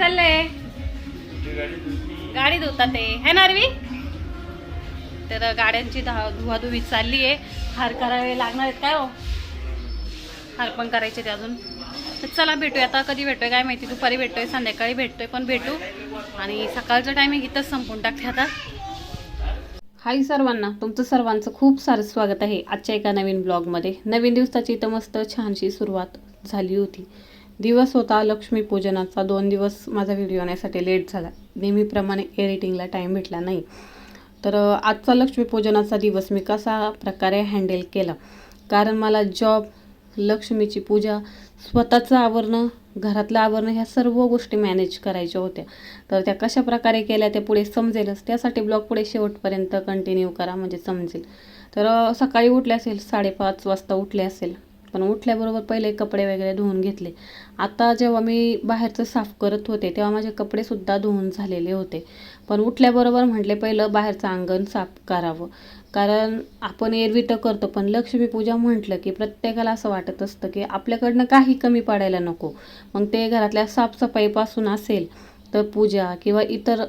चाललंय? गाडी धुतात ते है ना अरवी? तर गाड्यांची धुवाधुवी चालली आहे. हार करावे लागणार आहेत काय हो? हार पण करायचे ते अजून. तर चला भेटूया आता. कधी भेटतोय काय माहिती, दुपारी भेटतोय संध्याकाळी भेटतोय, पण भेटू. आणि सकाळचं टायमिंग इथंच संपून टाकते आता. हाय सर्वांना, तुमचं सर्वांचं खूप सारं स्वागत आहे आजच्या एका नवीन ब्लॉगमध्ये. नवीन दिवसाची इथं मस्त छानशी सुरुवात झाली होती. दिवस होता लक्ष्मीपूजनाचा. 2 दिवस माझा व्हिडिओ येण्यासाठी लेट झाला. नेहमीप्रमाणे एडिटिंगला टाईम भेटला नाही. तर आजचा लक्ष्मीपूजनाचा दिवस मी कसा प्रकारे हँडल केला, कारण मला जॉब, लक्ष्मीची पूजा, स्वतःचं आवरणं, घरातलं आवरणं, ह्या सर्व गोष्टी मॅनेज करायच्या होत्या. तर त्या कशा प्रकारे केल्या ते पुढे समजेलच. त्यासाठी ब्लॉग पुढे शेवटपर्यंत कंटिन्यू करा म्हणजे समजेल. तर सकाळी उठले असेल, 5:30 वाजता उठले असेल. पण उठल्याबरोबर पहिले कपडे वगैरे धुवून घेतले. आता जेव्हा मी बाहेरचं साफ करत होते तेव्हा माझे कपडेसुद्धा धुवून झालेले होते. पण उठल्याबरोबर म्हटले पहिलं बाहेरचं अंगण साफ करावं. कारण आपण एरवी तर करतो, पण लक्ष्मीपूजा म्हटलं की प्रत्येकाला असं वाटत असतं की आपल्याकडनं काही कमी पडायला नको. मग ते घरातल्या साफसफाईपासून असेल तर पूजा किंवा इतर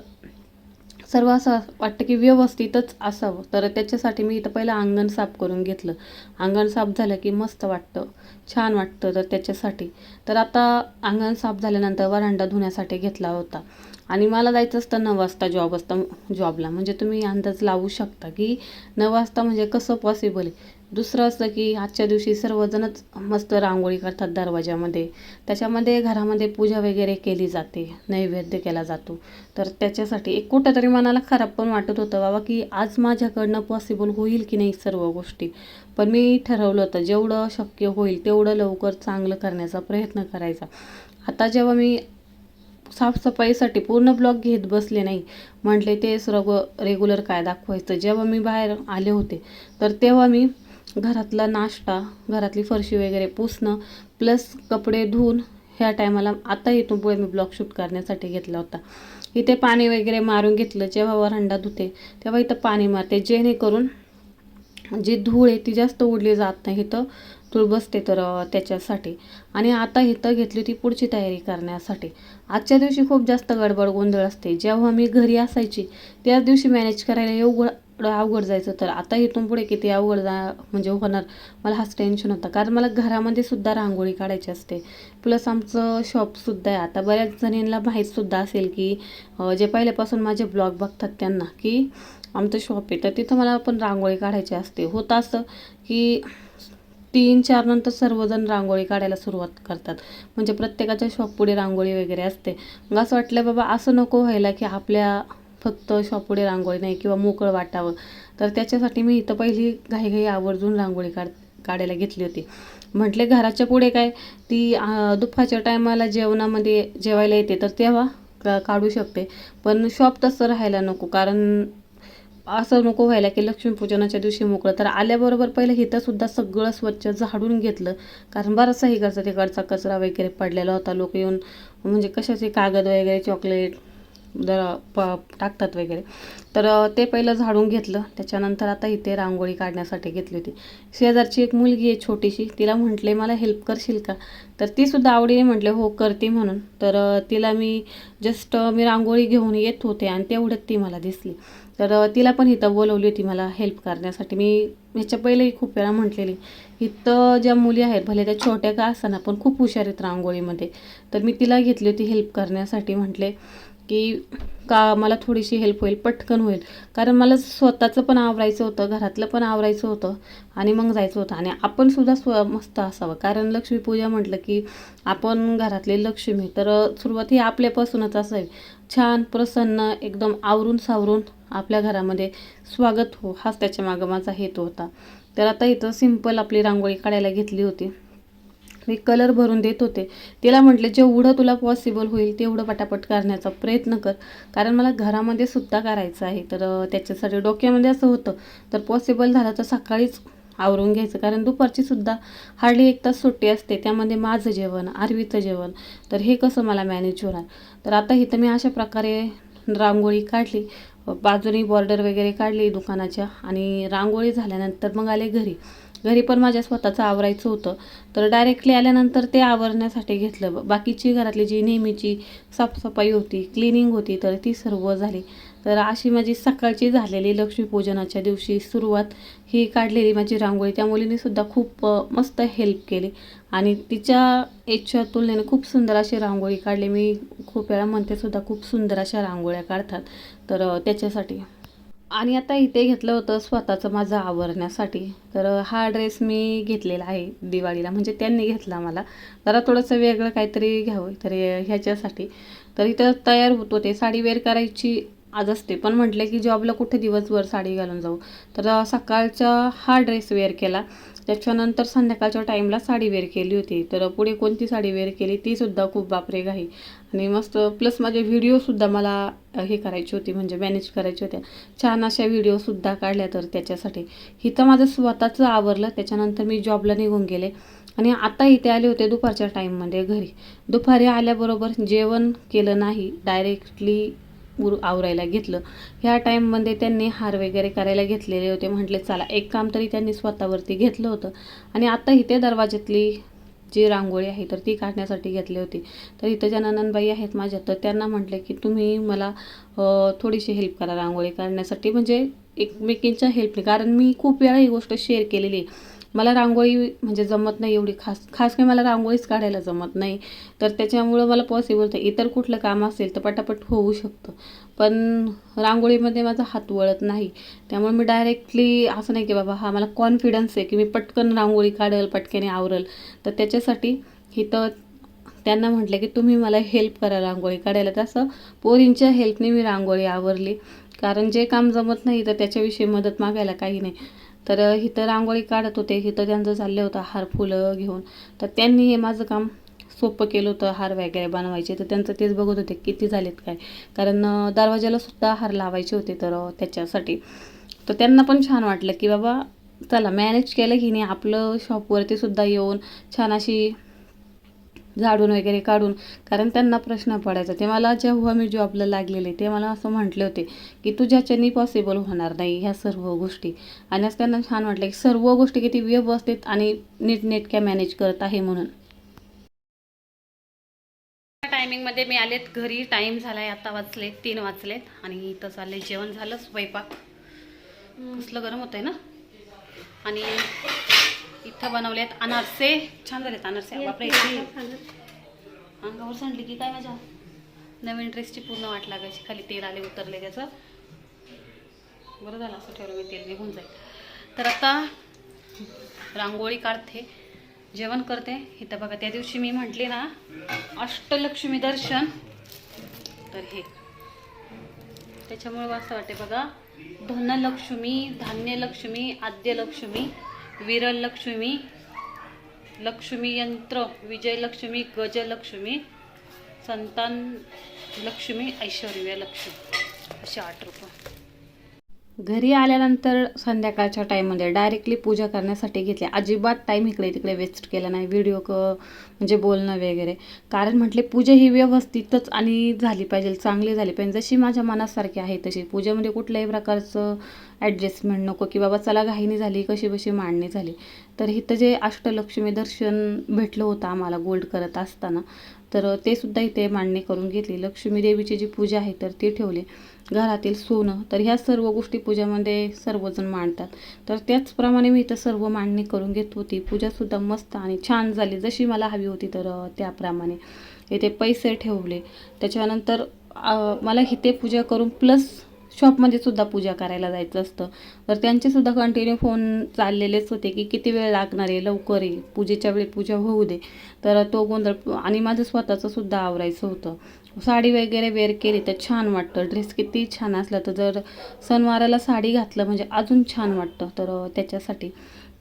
सर्व असं वाटतं की व्यवस्थितच असावं. तर त्याच्यासाठी मी इथं पहिलं अंगण साफ करून घेतलं. अंगण साफ झालं की मस्त वाटतं, छान वाटतं. तर त्याच्यासाठी तर आता अंगण साफ झाल्यानंतर वरांडा धुण्यासाठी घेतला होता. आणि मला जायचं असतं 9 वाजता जॉबला. म्हणजे तुम्ही अंदाज लावू शकता की 9 वाजता म्हणजे कसं पॉसिबल आहे. दुसरं असतं की आजच्या दिवशी सर्वजणच मस्त रांगोळी करतात दरवाजामध्ये. त्याच्यामध्ये घरामध्ये पूजा वगैरे केली जाते, नैवेद्य केला जातो. तर त्याच्यासाठी एक कुठंतरी मनाला खराब पण वाटत होतं बाबा की आज माझ्याकडनं पॉसिबल होईल की नाही सर्व गोष्टी. पण मी ठरवलं होतं जेवढं शक्य होईल तेवढं लवकर चांगलं करण्याचा प्रयत्न करायचा. आता जेव्हा मी साफसफाईसाठी पूर्ण ब्लॉग घेत बसले नाही, म्हटले ते सर्व रेग्युलर काय दाखवायचं. जेव्हा मी बाहेर आले होते तर तेव्हा मी घरातला नाश्ता, घरातली फरशी वगैरे पुसणं प्लस कपडे धुवून ह्या टायमाला आता इथून पुढे मी ब्लॉग शूट करण्यासाठी घेतला होता. इथे पाणी वगैरे मारून घेतलं. जेव्हा वरांडा धुते तेव्हा इथं पाणी मारते, जेणेकरून जी धूळ आहे ती जास्त उडली जात नाही. इथं धूळ बसते तर त्याच्यासाठी. आणि आता इथं घेतली होती पुढची तयारी करण्यासाठी. आजच्या दिवशी खूप जास्त गडबड गोंधळ असते. जेव्हा मी घरी असायची त्याच दिवशी मॅनेज करायला एवढं अवघड जायचं. तर आता इथून पुढे किती अवघड म्हणजे होणार मला हाच टेन्शन होता. कारण मला घरामध्ये सुद्धा रांगोळी काढायची असते. प्लस आमचं शॉपसुद्धा आहे. आता बऱ्याच जणींना माहीतसुद्धा असेल की जे पहिल्यापासून माझे ब्लॉग बघतात त्यांना की आमचं शॉप आहे. तर तिथं मला पण रांगोळी काढायची असते. होतं असं की 3-4 नंतर सर्वजण रांगोळी काढायला सुरुवात करतात. म्हणजे प्रत्येकाच्या शॉपपुढे रांगोळी वगैरे असते. मग असं वाटलं बाबा असं नको व्हायला की आपल्या फक्त शॉपपुढे रांगोळी नाही किंवा मोकळं वाटावं. तर त्याच्यासाठी मी इथं पहिली घाईघाई आवर्जून रांगोळी काढायला घेतली होती. म्हटले घराच्या पुढे काय ती दुपारच्या टायमाला जेवणामध्ये जेवायला येते तर तेव्हा काढू शकते. पण शॉप तसं राहायला नको. कारण असं नको व्हायला की लक्ष्मीपूजनाच्या दिवशी मोकळं. तर आल्याबरोबर पहिलं इथंसुद्धा सगळं स्वच्छ झाडून घेतलं. कारण बराचसा इकडचा तिकडचा कचरा वगैरे पडलेला होता. लोक येऊन म्हणजे कशाचे कागद वगैरे चॉकलेट टाकतात वगैरे. तर ते पहिलं झाडून घेतलं. त्याच्यानंतर आता इथे रांगोळी काढण्यासाठी घेतली होती. शेजारची एक मुलगी आहे छोटीशी, तिला म्हटले मला हेल्प करशील का. तर तीसुद्धा आवडीने म्हटले हो करते म्हणून. तर तिला मी मी रांगोळी घेऊन येत होते आणि तेवढ्यात ती मला दिसली. तर तिला पण इथं बोलवली होती मला हेल्प करण्यासाठी. मी ह्याच्या पहिलेही खूप वेळा म्हटलेली इथं ज्या मुली आहेत भले त्या छोट्या का असताना पण खूप हुशार आहेत रांगोळीमध्ये. तर मी तिला घेतली होती हेल्प करण्यासाठी. म्हटले की का मला थोडीशी हेल्प होईल, पटकन होईल. कारण मला स्वतःचं पण आवरायचं होतं, घरातलं पण आवरायचं होतं आणि मग जायचं होतं. आणि आपण सुद्धा मस्त असावं. कारण लक्ष्मीपूजा म्हटलं की आपण घरातले लक्ष्मी. तर सुरुवात ही आपल्यापासूनच असावी. छान प्रसन्न एकदम आवरून सावरून आपल्या घरामध्ये स्वागत हो, हाच त्याच्या मागं माझा हेतू होता. तर आता इथं सिंपल आपली रांगोळी काढायला घेतली होती. मी कलर भरून देत होते. तिला म्हटले जेवढं तुला पॉसिबल होईल तेवढं पटापट करण्याचा प्रयत्न कर. कारण मला घरामध्ये सुद्धा करायचं आहे. तर त्याच्यासाठी डोक्यामध्ये असं होतं तर पॉसिबल झालं तर सकाळीच आवरून घ्यायचं. कारण दुपारची सुद्धा हार्डली 1 तास सुट्टी असते. त्यामध्ये माझं जेवण, आरवीचं जेवण, तर हे कसं मला मॅनेज होणार. तर आता इथं मी अशा प्रकारे रांगोळी काढली. बाजूनी बॉर्डर वगैरे काढली दुकानाच्या. आणि रांगोळी झाल्यानंतर मग आले घरी. घरी पण माझ्या स्वतःचं आवरायचं होतं, तर डायरेक्टली आल्यानंतर ते आवरण्यासाठी घेतलं. बाकीची घरातली जी नेहमीची साफसफाई होती, क्लिनिंग होती, तर ती सर्व झाली. तर अशी माझी सकाळची झालेली लक्ष्मीपूजनाच्या दिवशी सुरुवात ही काढलेली माझी रांगोळी त्या मुलीनेसुद्धा खूप मस्त हेल्प केली आणि तिच्या एजच्या तुलनेने खूप सुंदर अशी रांगोळी काढली. मी खूप वेळा म्हणते सुद्धा खूप सुंदर अशा रांगोळ्या काढतात, तर त्याच्यासाठी. आणि आता इथे घेतलं होतं स्वतःचं माझं आवरण्यासाठी. तर हा ड्रेस मी घेतलेला आहे दिवाळीला, म्हणजे त्यांनी घेतला मला. जरा थोडंसं वेगळं काहीतरी घ्यावं तर ह्याच्यासाठी. तर इथं तयार होत होते, साडी वेअर करायची आज असते, पण म्हटलं की जॉबला कुठे दिवसभर साडी घालून जाऊ. तर सकाळचा हा ड्रेस वेअर केला, त्याच्यानंतर संध्याकाळच्या टाईमला साडी वेअर केली होती. तर पुढे कोणती साडी वेअर केली तीसुद्धा खूप बापरे घाई. आणि मस्त प्लस माझे व्हिडिओसुद्धा मला हे करायची होती, म्हणजे मॅनेज करायचे होत्या. छान अशा व्हिडिओसुद्धा काढल्या. तर त्याच्यासाठी इथं माझं स्वतःचं आवरलं. त्याच्यानंतर मी जॉबला निघून गेले आणि आता इथे आले होते दुपारच्या टाईममध्ये घरी. दुपारी आल्याबरोबर जेवण केलं नाही, डायरेक्टली आवरायला घेतलं. ह्या टाईममध्ये त्यांनी हार वगैरे करायला घेतलेले होते. म्हटले चला एक काम तरी त्यांनी स्वतःवरती घेतलं होतं. आणि आता इथे दरवाजातली जी रांगोळी आहे तर ती काढण्यासाठी घेतली होती. तर इथं ज्या नणंदबाई आहेत माझ्या, तर त्यांना म्हटलं की तुम्ही मला थोडीशी हेल्प करा रांगोळी काढण्यासाठी, म्हणजे एकमेकींच्या हेल्पने. कारण मी खूप वेळा ही गोष्ट शेअर केलेली आहे, मला रांगोळी म्हणजे जमत नाही एवढी खास काही मला रांगोळीच काढायला जमत नाही. तर त्याच्यामुळं मला पॉसिबल तर इतर कुठलं काम असेल तर पटापट होऊ शकतं, पण रांगोळीमध्ये माझा हात वळत नाही. त्यामुळे मी डायरेक्टली असं नाही की बाबा हा मला कॉन्फिडन्स आहे की मी पटकन रांगोळी काढेल, पटकन आवरेल. तर त्याच्यासाठी इथं त्यांना म्हटलं की तुम्ही मला हेल्प करा रांगोळी काढायला. तसं पोरींच्या हेल्पने मी रांगोळी आवरली, कारण जे काम जमत नाही तर त्याच्याविषयी मदत मागायला काही नाही. तर इथं रांगोळी काढत होते, इथं त्यांचं चाललं होतं हार फुलं घेऊन. तर त्यांनी हे माझं काम सोपं केलं होतं, हार वगैरे बनवायचे. तर त्यांचं तेच बघत होते किती झालेत काय, कारण दरवाजाला सुद्धा हार लावायचे होते. तर त्याच्यासाठी तर त्यांना पण छान वाटलं की बाबा चला मॅनेज केलं की नाही, आपलं शॉपवरती सुद्धा येऊन छान अशी झाडून वगैरे काढून. कारण त्यांना प्रश्न पडायचा, ते मला जेव्हा मी जॉबला लागलेले ते मला असं म्हटले होते की तुझ्याच्यानी पॉसिबल होणार नाही ह्या सर्व गोष्टी. आणि असं त्यांना छान वाटलं की सर्व गोष्टी किती व्यवस्थित आणि नीटनेटक्या मॅनेज करत आहे म्हणून. टायमिंगमध्ये मी आलेत घरी, टाईम झाला आहे आता, वाजलेत 3 वाजलेत आणि इथं चालले जेवण. झालं स्वयंपाक, कसलं गरम होतंय ना. आणि इथं बनवलेत अनारसे, छान झालेत अनारसे. बापरे अंगावर सांडली की काय माझ्या नवीन ड्रेसची पूर्ण वाट लागायची. खाली तेल आले उतरले त्याचं, बरं झालं असं ठेवलं मी, तेल निघून जाईल. तर आता रांगोळी काढते, जेवण करते. इथं बघा त्या दिवशी मी म्हटले ना अष्टलक्ष्मी दर्शन, तर हे त्याच्यामुळे असं वाटते बघा, धनलक्ष्मी, धान्यलक्ष्मी, आद्यलक्ष्मी, वीरलक्ष्मी, लक्ष्मी यंत्र, विजयलक्ष्मी, गजलक्ष्मी, संतान लक्ष्मी, ऐश्वर्य लक्ष्मी, असे 8 रूप. घरी आल्यानंतर संध्याकाळच्या टाईममध्ये डायरेक्टली पूजा करण्यासाठी घेतली. अजिबात टाईम इकडे तिकडे वेस्ट केला नाही, व्हिडिओ म्हणजे बोलणं वगैरे. कारण म्हटले पूजा ही व्यवस्थितच आणि झाली पाहिजे, चांगली झाली पाहिजे, जशी माझ्या मनासारखी आहे तशी. पूजेमध्ये कुठल्याही प्रकारचं ॲडजस्टमेंट नको की बाबा चला घाईनी झाली, कशी बशी मांडणी झाली. तर इथं जे अष्टलक्ष्मी दर्शन भेटलं होतं आम्हाला गोल्ड करत असताना, तर ते सुद्धा इथे मांडणी करून घेतली. लक्ष्मी देवीची जी पूजा आहे तर ती ठेवली. घरातील सोनं, तर ह्या सर्व गोष्टी पूजामध्ये सर्वजण मांडतात, तर त्याचप्रमाणे मी इथं सर्व मांडणी करून घेत होती. पूजासुद्धा मस्त आणि छान झाली, जशी मला हवी होती. तर त्याप्रमाणे इथे पैसे ठेवले. त्याच्यानंतर मला इथे पूजा करून प्लस शॉपमध्ये सुद्धा पूजा करायला जायचं असतं, तर त्यांचेसुद्धा कंटिन्यू फोन चाललेलेच होते की किती वेळ लागणार आहे, लवकर ये, पूजेच्या वेळी पूजा होऊ दे. तर तो गोंधळ. आणि माझं स्वतःचं सुद्धा आवरायचं होतं. साडी वगैरे वेअर केली तर छान वाटतं, ड्रेस किती छान असला तर जर सणवाराला साडी घातलं म्हणजे अजून छान वाटतं. तर त्याच्यासाठी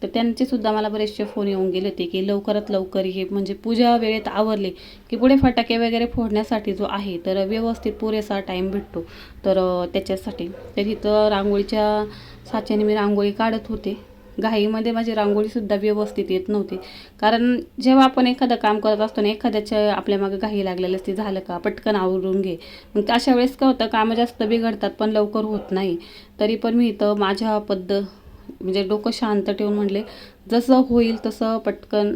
तर त्यांचेसुद्धा मला बरेचसे फोन येऊन गेले होते की लवकरात लवकर हे, म्हणजे पूजा वेळेत आवरली की पुढे फटाके वगैरे फोडण्यासाठी जो आहे तर व्यवस्थित पुरेसा टाईम भेटतो. तर त्याच्यासाठी तर इथं रांगोळीच्या साच्याने मी रांगोळी काढत होते. घाईमध्ये माझी रांगोळीसुद्धा व्यवस्थित येत नव्हती, कारण जेव्हा आपण एखादं काम करत असतो ना, एखाद्याच्या आपल्या मागे घाई लागलेली असते, झालं का पटकन आवरून घे, मग अशा वेळेस काय होतं कामं जास्त बिघडतात पण लवकर होत नाही. तरी पण मी इथं माझ्या म्हणजे डोकं शांत ठेवून म्हटले जसं होईल तसं पटकन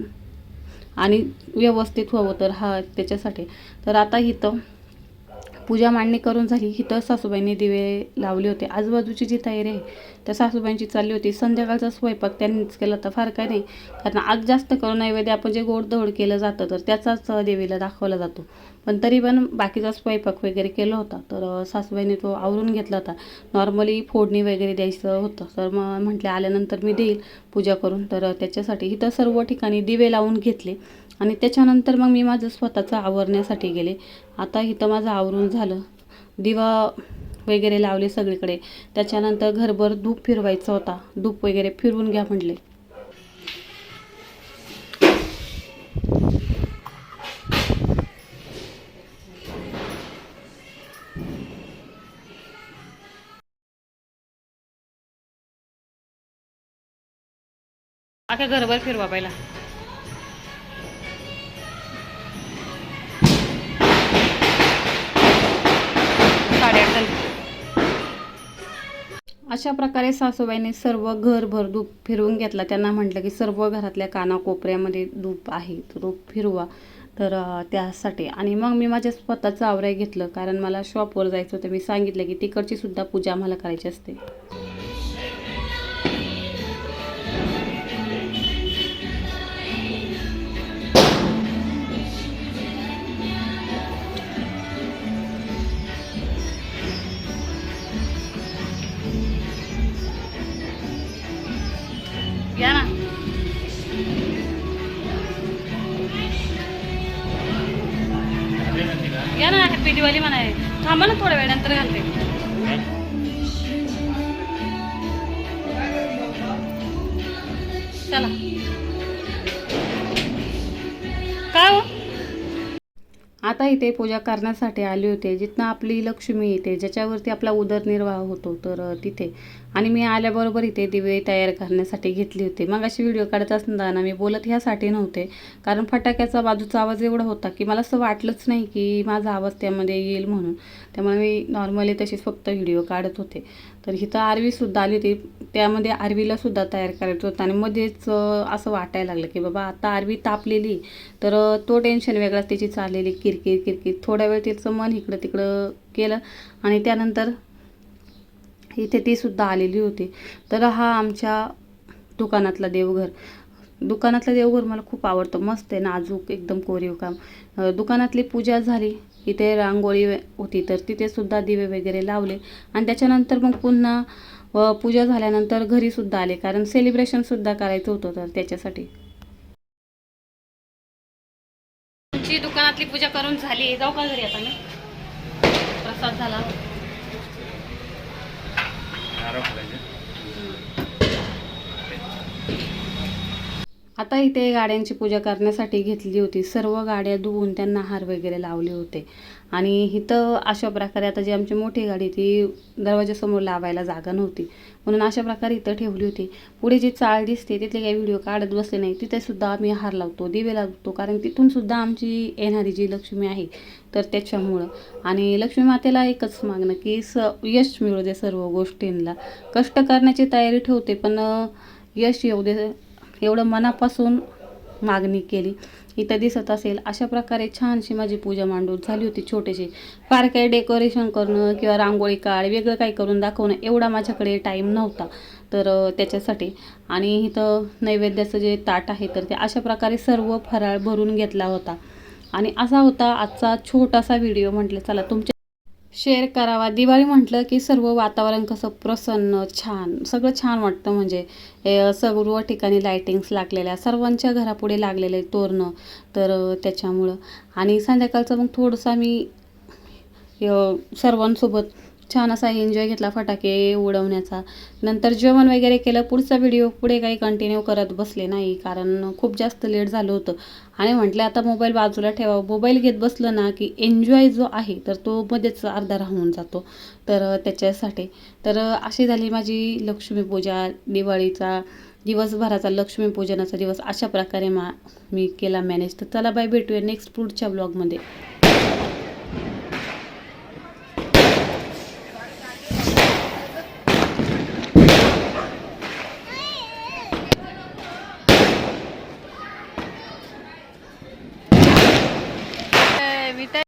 आणि व्यवस्थित व्हावं, तर त्याच्यासाठी. तर आता इथं पूजा मांडणी करून झाली. इथं सासूबाईंनी दिवे लावले होते. आजूबाजूची जी तयारी आहे त्या सासूबाईंची चालली होती. संध्याकाळचा स्वयंपाक त्यांनीच केला, तर फार काय नाही, कारण आज जास्त करून नैवेद्य आपण जे गोडधोड केलं जातं तर त्याचाच देवीला दाखवला जातो. पण तरी पण बाकीचा स्वयंपाक वगैरे केला होता, तर सासूबाईंनी तो आवरून घेतला होता. नॉर्मली फोडणी वगैरे द्यायचं होतं, तर मग म्हटले आल्यानंतर मी देईल पूजा करून. तर त्याच्यासाठी इथं सर्व ठिकाणी दिवे लावून घेतले आणि त्याच्यानंतर मग मी माझं स्वतःचं आवरण्यासाठी गेले. आता इथं माझं आवरून झालं, दिवा वगैरे लावले सगळीकडे. त्याच्यानंतर घरभर धूप फिरवायचा होता, धूप वगैरे फिरवून घ्या म्हटले. अख्या घरभर फिरवा पहिला. अशा प्रकारे सासूबाईंनी सर्व घरभर धूप फिरवून घेतला. त्यांना म्हटलं की सर्व घरातल्या कानाकोपऱ्यामध्ये धूप आहे तर धूप फिरवा, तर त्यासाठी. आणि मग मी माझ्या स्वतःचं आवराय घेतलं, कारण मला शॉपवर जायचं होतं. मी सांगितलं की तिकडची सुद्धा पूजा आम्हाला करायची असते. या ना, या ना, हॅपी दिवाळी म्हणाय. थांबा ना, थोड्या वेळानंतर घालते. चला. काय हो, आता इथे पूजा करण्यासाठी आले होते, जिथनं आपली लक्ष्मी येते, ज्याच्यावरती आपला उदरनिर्वाह होतो, तर तिथे. आणि मी आल्याबरोबर इथे दिवे तयार करण्यासाठी घेतली होती. मग अशी व्हिडिओ काढत असताना मी बोलत ह्यासाठी नव्हते, कारण फटाक्याचा बाजूचा आवाज एवढा होता की मला असं वाटलंच नाही की माझा आवाज त्यामध्ये येईल म्हणून. त्यामुळे मी नॉर्मली तशीच फक्त व्हिडिओ काढत होते. तर इथं आरवीसुद्धा आली होती, त्यामध्ये आरवीलासुद्धा तयार करायचं होतं. आणि मध्येच असं वाटायला लागलं की बाबा आता आरवी तापलेली, तर तो टेन्शन वेगळाच, त्याची चाललेली किरकिर किरकिर. थोड्या वेळ तिचं मन इकडं तिकडं केलं आणि त्यानंतर इथे ती सुद्धा आलेली होती. तर हा आमच्या दुकानातला देवघर. दुकानातलं देवघर मला खूप आवडतं, मस्त आहे, नाजूक एकदम कोरीव काम. दुकानातली पूजा झाली, इथे रांगोळी होती, तर तिथे सुद्धा दिवे वगैरे लावले. आणि त्याच्यानंतर मग पुन्हा पूजा झाल्यानंतर घरी सुद्धा आले, कारण सेलिब्रेशन सुद्धा करायचं होतं, तर त्याच्यासाठी. तुमची दुकानातली पूजा करून झाली, जाऊ का घरी आता मी? प्रसाद झाला. आता इथे गाड्यांची पूजा करण्यासाठी घेतली होती. सर्व गाड्या धुवून त्यांना हार वगैरे लावले होते. आणि इथं अशा प्रकारे आता जी आमची मोठी गाडी ती दरवाजासमोर लावायला जागा नव्हती, म्हणून अशा प्रकारे इथं ठेवली होती. पुढे जी चाळ दिसते तिथले काही व्हिडिओ काढत बसले नाही, तिथे सुद्धा आम्ही हार लावतो, दिवे लावतो, कारण तिथून सुद्धा आमची येणारी जी लक्ष्मी आहे तर त्याच्यामुळं. आणि लक्ष्मी मातेला एकच मागणं की यश मिळू दे सर्व गोष्टींना. कष्ट करण्याची तयारी ठेवते, पण यश येऊ दे एवढं मनापासून मागणी केली. इथं दिसत असेल अशा प्रकारे छानशी माझी पूजा मांडून झाली होती. छोटीशी, फार काही डेकोरेशन करणं किंवा रांगोळी काढ वेगळं काही करून दाखवणं एवढा माझ्याकडे टाईम नव्हता, तर त्याच्यासाठी. आणि इथं नैवेद्याचं जे ताट आहे तर ते अशा प्रकारे सर्व फराळ भरून घेतला होता. आणि असा होता आजचा छोटासा व्हिडिओ. म्हटलं चला तुमच्या शेअर करावा. दिवाळी म्हटलं की सर्व वातावरण कसं प्रसन्न, छान, सगळं छान वाटतं. म्हणजे सर्व ठिकाणी लायटिंग्स लागलेल्या, सर्वांच्या घरापुढे लागलेले तोरणं, तर त्याच्यामुळं. आणि संध्याकाळचं मग थोडंसं मी सर्वांसोबत छान असा एन्जॉय घेतला फटाके उडवण्याचा. नंतर जेवण वगैरे केलं. पुढचा व्हिडिओ पुढे काही कंटिन्यू करत बसले नाही, कारण खूप जास्त लेट झालं होतं. आणि म्हटलं आता मोबाईल बाजूला ठेवा, मोबाईल घेत बसलं ना की एन्जॉय जो आहे तर तो मध्येच अर्धा राहून जातो, तर त्याच्यासाठी. तर अशी झाली माझी लक्ष्मीपूजा, दिवाळीचा दिवसभराचा लक्ष्मीपूजनाचा दिवस अशा प्रकारे मी केला मॅनेज. तर चला बाय, भेटूया नेक्स्ट पुढच्या ब्लॉगमध्ये.